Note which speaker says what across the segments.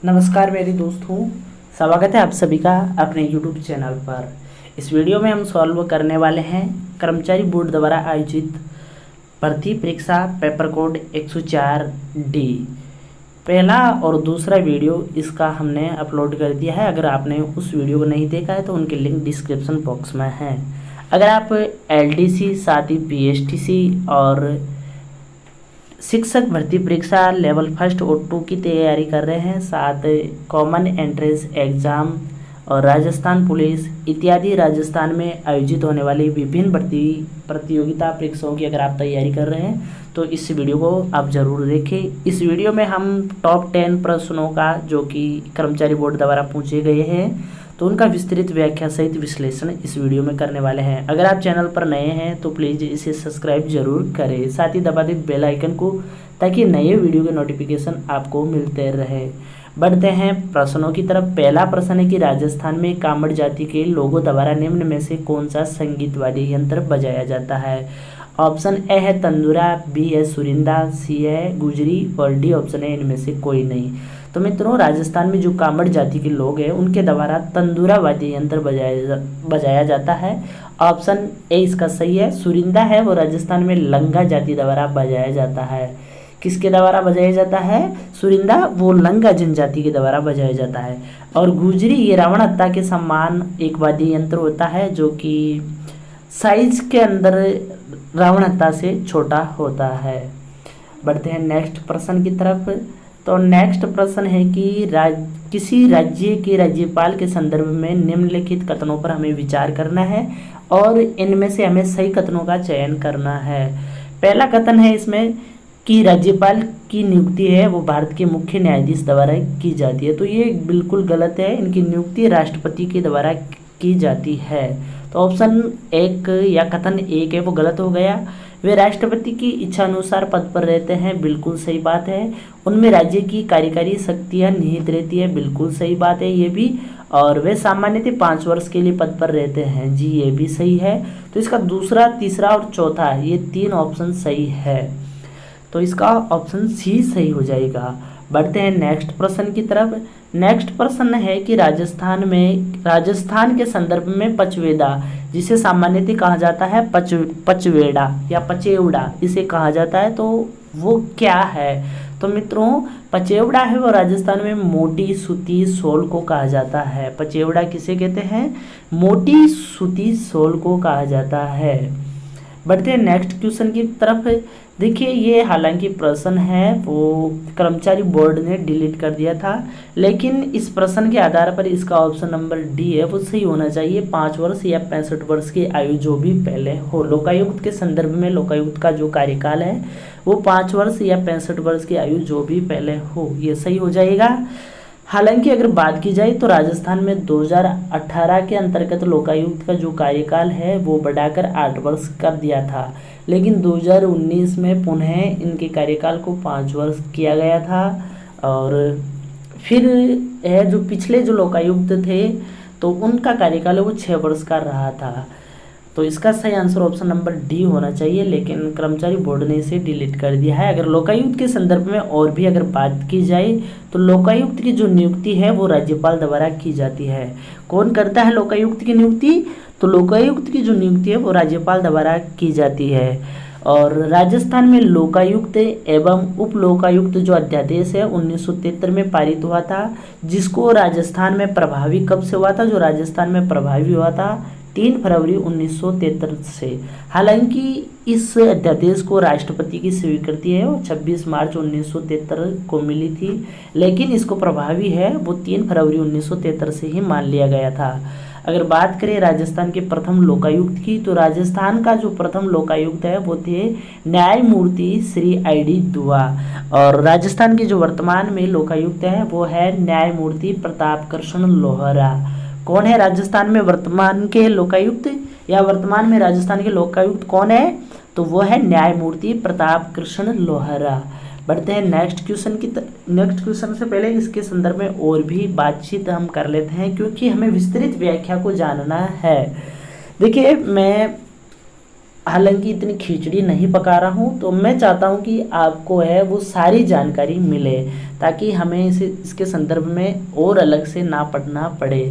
Speaker 1: नमस्कार मेरे दोस्तों, स्वागत है आप सभी का अपने YouTube चैनल पर। इस वीडियो में हम सॉल्व करने वाले हैं कर्मचारी बोर्ड द्वारा आयोजित भर्ती परीक्षा पेपर कोड 104 डी। पहला और दूसरा वीडियो इसका हमने अपलोड कर दिया है। अगर आपने उस वीडियो को नहीं देखा है तो उनके लिंक डिस्क्रिप्शन बॉक्स में है। अगर आप LDC साथ ही PSTC और शिक्षक भर्ती परीक्षा लेवल 1 और 2 की तैयारी कर रहे हैं, साथ कॉमन एंट्रेंस एग्ज़ाम और राजस्थान पुलिस इत्यादि राजस्थान में आयोजित होने वाली विभिन्न भर्ती प्रतियोगिता परीक्षाओं की अगर आप तैयारी कर रहे हैं तो इस वीडियो को आप ज़रूर देखें। इस वीडियो में हम टॉप 10 प्रश्नों का जो कि कर्मचारी बोर्ड द्वारा पूछे गए हैं तो उनका विस्तृत व्याख्या सहित विश्लेषण इस वीडियो में करने वाले हैं। अगर आप चैनल पर नए हैं तो प्लीज़ इसे सब्सक्राइब जरूर करें, साथ ही दबा दें बेल आइकन को ताकि नए वीडियो के नोटिफिकेशन आपको मिलते रहे। बढ़ते हैं प्रश्नों की तरफ। पहला प्रश्न है कि राजस्थान में कामड़ जाति के लोगों द्वारा निम्न में से कौन सा संगीत वाद्य यंत्र बजाया जाता है। ऑप्शन ए है तंदूरा, बी है सुरिंदा, सी है गुजरी और डी ऑप्शन है इनमें से कोई नहीं। तो मित्रों, राजस्थान में जो कामड़ जाति के लोग हैं उनके द्वारा तंदूरा वाद्य यंत्र बजाया जाता है। ऑप्शन ए इसका सही है। सुरिंदा है वो राजस्थान में लंगा जाति द्वारा बजाया जाता है। किसके द्वारा बजाया जाता है? सुरिंदा वो लंगा जनजाति के द्वारा बजाया जाता है। और गुजरी ये रावण हत्या के समान एक वाद्य यंत्र होता है जो कि साइज के अंदर रावण हत्या से छोटा होता है। बढ़ते हैं नेक्स्ट प्रश्न की तरफ। तो नेक्स्ट प्रश्न है कि किसी राज्य के राज्यपाल के संदर्भ में निम्नलिखित कथनों पर हमें विचार करना है और इनमें से हमें सही कथनों का चयन करना है। पहला कथन है इसमें कि राज्यपाल की नियुक्ति है वो भारत के मुख्य न्यायाधीश द्वारा की जाती है। तो ये बिल्कुल गलत है। इनकी नियुक्ति राष्ट्रपति के द्वारा की जाती है। तो ऑप्शन एक या कथन एक है वो गलत हो गया। वे राष्ट्रपति की इच्छा अनुसार पद पर रहते हैं, बिल्कुल सही बात है। उनमें राज्य की कार्यकारी शक्तियां निहित रहती है, बिल्कुल सही बात है ये भी। और वे सामान्यतः 5 वर्ष के लिए पद पर रहते हैं, जी ये भी सही है। तो इसका दूसरा, तीसरा और चौथा ये 3 ऑप्शन सही है। तो इसका ऑप्शन सी सही हो जाएगा। बढ़ते हैं नेक्स्ट प्रश्न की तरफ। नेक्स्ट प्रश्न है कि राजस्थान के संदर्भ में पचवेदा, जिसे सामान्यतः कहा जाता है पचवेड़ा या पचेवड़ा इसे कहा जाता है, तो वो क्या है? तो मित्रों, पचेवड़ा है वो राजस्थान में मोटी सूती शॉल को कहा जाता है। पचेवड़ा किसे कहते हैं? मोटी सूती शॉल को कहा जाता है। बढ़ते हैं नेक्स्ट क्वेश्चन की तरफ। देखिए, ये हालांकि प्रश्न है वो कर्मचारी बोर्ड ने डिलीट कर दिया था, लेकिन इस प्रश्न के आधार पर इसका ऑप्शन नंबर डी है वो सही होना चाहिए। 5 वर्ष या 65 वर्ष की आयु जो भी पहले हो। लोकायुक्त के संदर्भ में लोकायुक्त का जो कार्यकाल है वो 5 वर्ष या 65 वर्ष की आयु जो भी पहले हो, ये सही हो जाएगा। हालांकि अगर बात की जाए तो राजस्थान में 2018 के अंतर्गत लोकायुक्त का जो कार्यकाल है वो बढ़ाकर 8 वर्ष कर दिया था, लेकिन 2019 में पुनः इनके कार्यकाल को 5 वर्ष किया गया था। और फिर जो पिछले जो लोकायुक्त थे तो उनका कार्यकाल वो 6 वर्ष का रहा था। तो इसका सही आंसर ऑप्शन नंबर डी होना चाहिए, लेकिन कर्मचारी बोर्ड ने इसे डिलीट कर दिया है। अगर लोकायुक्त के संदर्भ में और भी अगर बात की जाए तो लोकायुक्त की जो नियुक्ति है वो राज्यपाल द्वारा की जाती है। कौन करता है लोकायुक्त की नियुक्ति? तो लोकायुक्त की जो नियुक्ति है वो राज्यपाल द्वारा की जाती है। और राजस्थान में लोकायुक्त एवं उप लोकायुक्त जो अध्यादेश है 1973 में पारित हुआ था, जिसको राजस्थान में प्रभावी कब से हुआ था? जो राजस्थान में प्रभावी हुआ था 3 फरवरी 1973 से। हालांकि इस अध्यादेश को राष्ट्रपति की स्वीकृति है वो 26 मार्च 1973 को मिली थी, लेकिन इसको प्रभावी है वो 3 फरवरी 1973 से ही मान लिया गया था। अगर बात करें राजस्थान के प्रथम लोकायुक्त की, तो राजस्थान का जो प्रथम लोकायुक्त है वो थे न्यायमूर्ति श्री ID दुआ। और राजस्थान के जो वर्तमान में लोकायुक्त है वो है न्यायमूर्ति प्रताप कृष्ण लोहरा। कौन है राजस्थान में वर्तमान के लोकायुक्त, या वर्तमान में राजस्थान के लोकायुक्त कौन है? तो वो है न्यायमूर्ति प्रताप कृष्ण लोहरा। बढ़ते हैं नेक्स्ट क्वेश्चन से पहले इसके संदर्भ में और भी बातचीत हम कर लेते हैं, क्योंकि हमें विस्तृत व्याख्या को जानना है। देखिए, मैं हालांकि इतनी खिचड़ी नहीं पका रहा हूँ, तो मैं चाहता हूँ कि आपको है वो सारी जानकारी मिले, ताकि हमें इसके संदर्भ में और अलग से ना पढ़ना पड़े।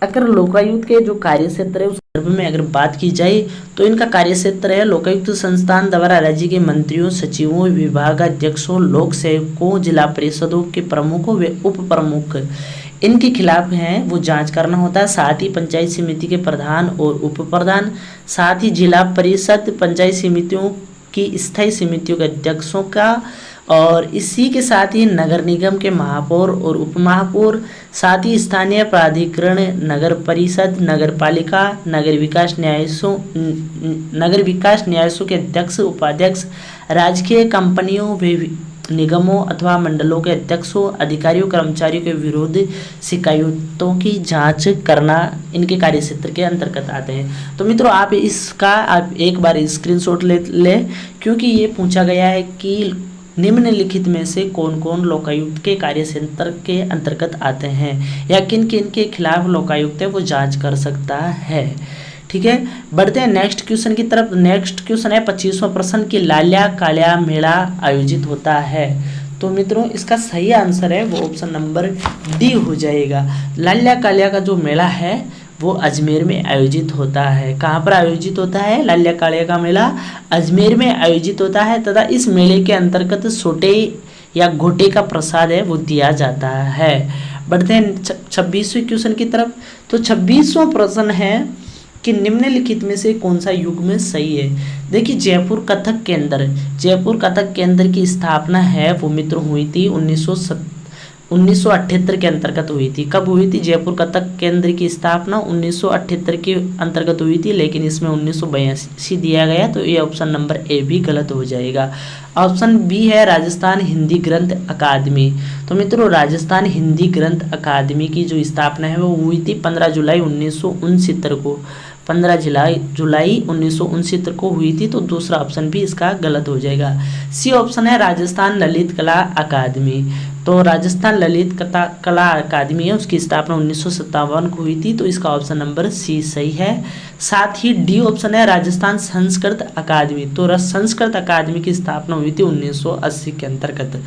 Speaker 1: अगर लोकायुक्त के जो कार्य क्षेत्र है उस संदर्भ में अगर बात की जाए तो इनका कार्य क्षेत्र है लोकायुक्त संस्थान द्वारा राज्य के मंत्रियों, सचिवों, विभागाध्यक्षों, लोक सेवकों, जिला परिषदों के प्रमुखों व उप प्रमुख इनके खिलाफ हैं वो जांच करना होता है। साथ ही पंचायत समिति के प्रधान और उप प्रधान, साथ ही जिला परिषद पंचायत समितियों की स्थायी समितियों के अध्यक्षों का, और इसी के साथ ही नगर निगम के महापौर और उप महापौर, साथ ही स्थानीय प्राधिकरण, नगर परिषद, नगर पालिका, नगर विकास न्यासों के अध्यक्ष, उपाध्यक्ष, राजकीय कंपनियों, निगमों अथवा मंडलों के अध्यक्षों, अधिकारियों, कर्मचारियों के विरुद्ध शिकायतों की जांच करना इनके कार्य क्षेत्र के अंतर्गत आते हैं। तो मित्रों आप एक बार स्क्रीनशॉट ले, क्योंकि ये पूछा गया है कि निम्नलिखित में से कौन कौन लोकायुक्त के कार्य क्षेत्र के अंतर्गत आते हैं या किन किन के खिलाफ लोकायुक्त है वो जांच कर सकता है। ठीक है, बढ़ते हैं नेक्स्ट क्वेश्चन की तरफ। नेक्स्ट क्वेश्चन है 25वां प्रश्न की लाल्या काल्या मेला आयोजित होता है। तो मित्रों इसका सही आंसर है वो ऑप्शन नंबर डी हो जाएगा। लाल्या काल्या का जो मेला है वो अजमेर में आयोजित होता है। कहाँ पर आयोजित होता है? लाल्या काल्या का मेला अजमेर में आयोजित होता है तथा इस मेले के अंतर्गत सोटे या घोटे का प्रसाद है वो दिया जाता है। बढ़ते हैं 26वें क्वेश्चन की तरफ। तो 26वां प्रश्न है कि निम्नलिखित में से कौन सा युग्म सही है। देखिए जयपुर कथक केंद्र की स्थापना है वो मित्र हुई थी 1978 के अंतर्गत हुई थी। कब हुई थी? जयपुर कथक केंद्र की स्थापना 1978 के अंतर्गत हुई थी, लेकिन इसमें 1982 दिया गया, तो ये ऑप्शन नंबर ए भी गलत हो जाएगा। ऑप्शन बी है राजस्थान हिंदी ग्रंथ अकादमी। तो मित्रों राजस्थान हिंदी ग्रंथ अकादमी की जो स्थापना है वो हुई थी 15 जुलाई 1969 को। 15 जुलाई 1969 को हुई थी, तो दूसरा ऑप्शन भी इसका गलत हो जाएगा। सी ऑप्शन है राजस्थान ललित कला अकादमी। तो राजस्थान ललित कला अकादमी है उसकी स्थापना 1957 को हुई थी, तो इसका ऑप्शन नंबर सी सही है। साथ ही डी ऑप्शन है राजस्थान संस्कृत अकादमी। तो संस्कृत अकादमी की स्थापना हुई थी 1980 के अंतर्गत,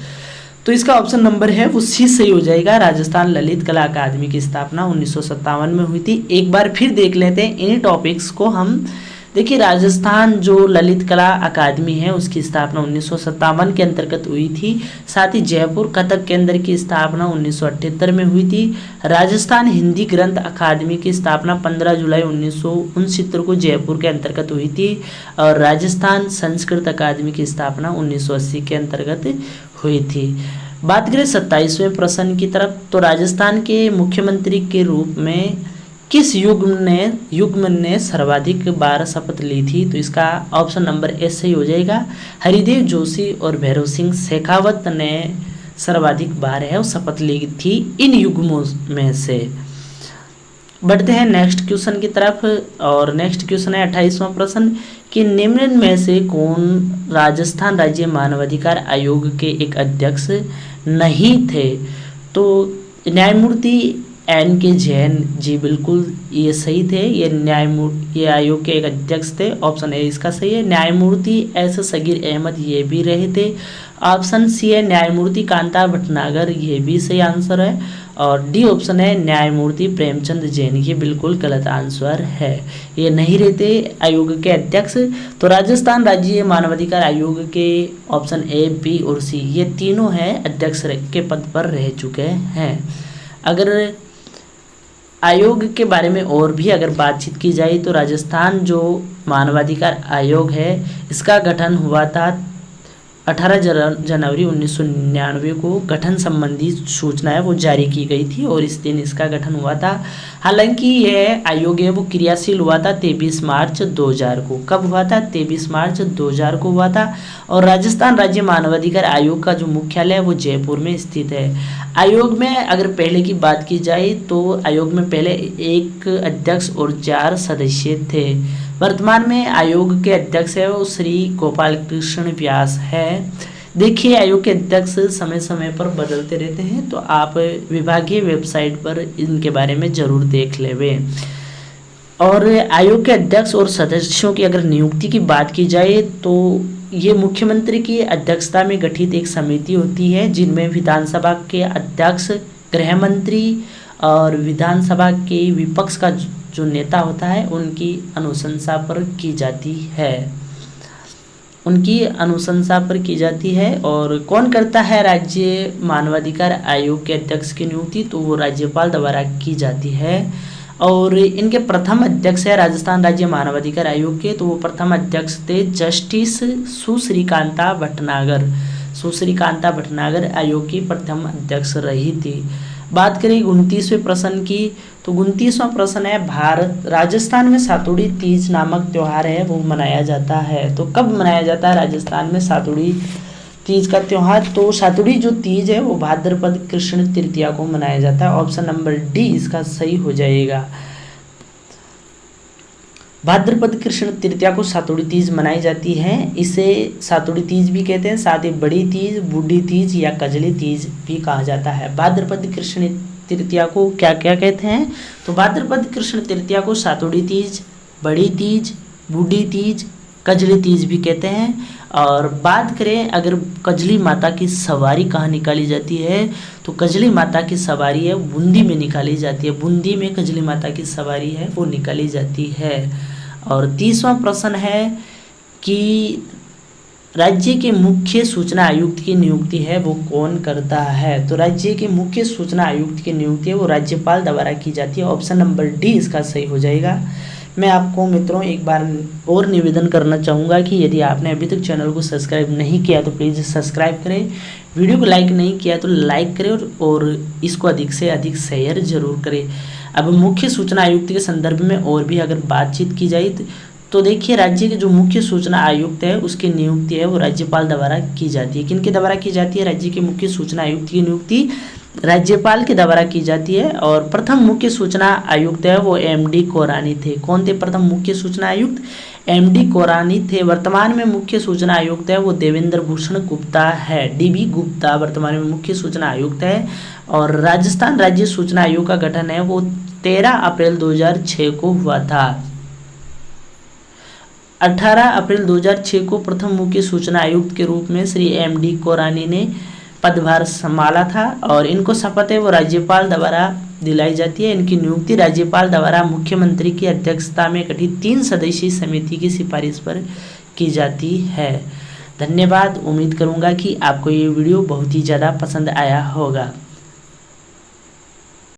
Speaker 1: तो इसका ऑप्शन नंबर है वो सी सही हो जाएगा। राजस्थान ललित कला अकादमी की स्थापना 1957 में हुई थी। एक बार फिर देख लेते हैं इन टॉपिक्स को हम। देखिए राजस्थान जो ललित कला अकादमी है उसकी स्थापना 1957 के अंतर्गत हुई थी। साथ ही जयपुर कथक केंद्र की स्थापना 1978 में हुई थी। राजस्थान हिंदी ग्रंथ अकादमी की स्थापना 15 जुलाई 1969 को जयपुर के अंतर्गत हुई थी, और राजस्थान संस्कृत अकादमी की स्थापना 1980 के अंतर्गत हुई थी। बात करें 27वें प्रश्न की तरफ। तो राजस्थान के मुख्यमंत्री के रूप में किस युग्म ने सर्वाधिक बार शपथ ली थी? तो इसका ऑप्शन नंबर ए सही हो जाएगा। हरिदेव जोशी और भैरव सिंह शेखावत ने सर्वाधिक बार है शपथ ली थी इन युग्मों में से। बढ़ते हैं नेक्स्ट क्वेश्चन की तरफ, और नेक्स्ट क्वेश्चन है 28वां प्रश्न कि निम्न में से कौन राजस्थान राज्य मानवाधिकार आयोग के एक अध्यक्ष नहीं थे? तो न्यायमूर्ति एन के जैन जी बिल्कुल ये सही थे, ये आयोग के एक अध्यक्ष थे। ऑप्शन ए इसका सही है। न्यायमूर्ति एस सगीर अहमद ये भी रहे थे। ऑप्शन सी है न्यायमूर्ति कांता भटनागर, ये भी सही आंसर है। और डी ऑप्शन है न्यायमूर्ति प्रेमचंद जैन, ये बिल्कुल गलत आंसर है, ये नहीं रहते आयोग के अध्यक्ष। तो राजस्थान राज्य मानवाधिकार आयोग के ऑप्शन ए, बी और सी ये तीनों हैं अध्यक्ष के पद पर रह चुके हैं। अगर आयोग के बारे में और भी अगर बातचीत की जाए तो राजस्थान जो मानवाधिकार आयोग है इसका गठन हुआ था 18 जनवरी 1999 को। गठन संबंधी सूचना है वो जारी की गई थी और इस दिन इसका गठन हुआ था। हालांकि यह आयोग है वो क्रियाशील हुआ था 23 मार्च 2000 को। कब हुआ था? 23 मार्च 2000 को हुआ था। और राजस्थान राज्य मानवाधिकार आयोग का जो मुख्यालय है वो जयपुर में स्थित है। आयोग में अगर पहले की बात की जाए तो आयोग में पहले एक अध्यक्ष और 4 सदस्य थे। वर्तमान में आयोग के अध्यक्ष है वो श्री गोपाल कृष्ण व्यास है। देखिए आयोग के अध्यक्ष समय समय पर बदलते रहते हैं, तो आप विभागीय वेबसाइट पर इनके बारे में जरूर देख लेवें। और आयोग के अध्यक्ष और सदस्यों की अगर नियुक्ति की बात की जाए तो ये मुख्यमंत्री की अध्यक्षता में गठित एक समिति होती है, जिनमें विधानसभा के अध्यक्ष, गृह मंत्री और विधानसभा के विपक्ष का जो नेता होता है उनकी अनुशंसा पर की जाती है, और कौन करता है राज्य मानवाधिकार आयोग के अध्यक्ष की नियुक्ति, तो वो राज्यपाल द्वारा की जाती है। और इनके प्रथम अध्यक्ष है राजस्थान राज्य मानवाधिकार आयोग के, तो वो प्रथम अध्यक्ष थे जस्टिस सुश्रीकांता भटनागर आयोग की प्रथम अध्यक्ष रही थी। बात करें 29वें प्रश्न की, तो 29वां प्रश्न है राजस्थान में सातुड़ी तीज नामक त्योहार है वो मनाया जाता है, तो कब मनाया जाता है राजस्थान में सातुड़ी तीज का त्योहार, तो सातुड़ी जो तीज है वो भाद्रपद कृष्ण तृतीया को मनाया जाता है। ऑप्शन नंबर डी इसका सही हो जाएगा। भाद्रपद कृष्ण तृतीया को सातुड़ी तीज मनाई जाती है, इसे सातुड़ी तीज भी कहते हैं, साथ ही बड़ी तीज, बूढ़ी तीज या कजली तीज भी कहा जाता है। भाद्रपद कृष्ण तृतीया को क्या क्या कहते हैं, तो भाद्रपद कृष्ण तृतीया को सातुड़ी तीज, बड़ी तीज, बूढ़ी तीज, कजली तीज भी कहते हैं। और बात करें अगर कजली माता की सवारी कहाँ निकाली जाती है, तो कजली माता की सवारी है बूंदी में निकाली जाती है, बूंदी में कजली माता की सवारी है वो निकाली जाती है। और 30वां प्रश्न है कि राज्य के मुख्य सूचना आयुक्त की नियुक्ति है वो कौन करता है, तो राज्य के मुख्य सूचना आयुक्त की नियुक्ति है वो राज्यपाल द्वारा की जाती है। ऑप्शन नंबर डी इसका सही हो जाएगा। मैं आपको मित्रों एक बार और निवेदन करना चाहूँगा कि यदि आपने अभी तक चैनल को सब्सक्राइब नहीं किया तो प्लीज़ सब्सक्राइब करें, वीडियो को लाइक नहीं किया तो लाइक करें और इसको अधिक से अधिक शेयर जरूर करें। अब मुख्य सूचना आयुक्त के संदर्भ में और भी अगर बातचीत की जाए तो देखिए राज्य के जो मुख्य सूचना आयुक्त है उसकी नियुक्ति है वो राज्यपाल द्वारा की जाती है। किनके द्वारा की जाती है, राज्य के मुख्य सूचना आयुक्त की नियुक्ति राज्यपाल के द्वारा की जाती है। और प्रथम मुख्य सूचना आयुक्त है वो एमडी कोरानी थे। कौन थे प्रथम मुख्य सूचना आयुक्त, एमडी कोरानी थे। वर्तमान में मुख्य सूचना आयुक्त है वो देवेंद्र भूषण गुप्ता है, डीबी गुप्ता वर्तमान में मुख्य सूचना आयुक्त है। और राजस्थान राज्य सूचना आयोग का गठन है वो 13 अप्रैल 2006 को हुआ था। 18 अप्रैल 2006 को प्रथम मुख्य सूचना आयुक्त के रूप में श्री एमडी कोरानी ने पदभार संभाला था और इनको शपथ है वो राज्यपाल द्वारा दिलाई जाती है। इनकी नियुक्ति राज्यपाल द्वारा मुख्यमंत्री की अध्यक्षता में गठित 3 सदस्यीय समिति की सिफारिश पर की जाती है। धन्यवाद। उम्मीद करूंगा कि आपको ये वीडियो बहुत ही ज़्यादा पसंद आया होगा।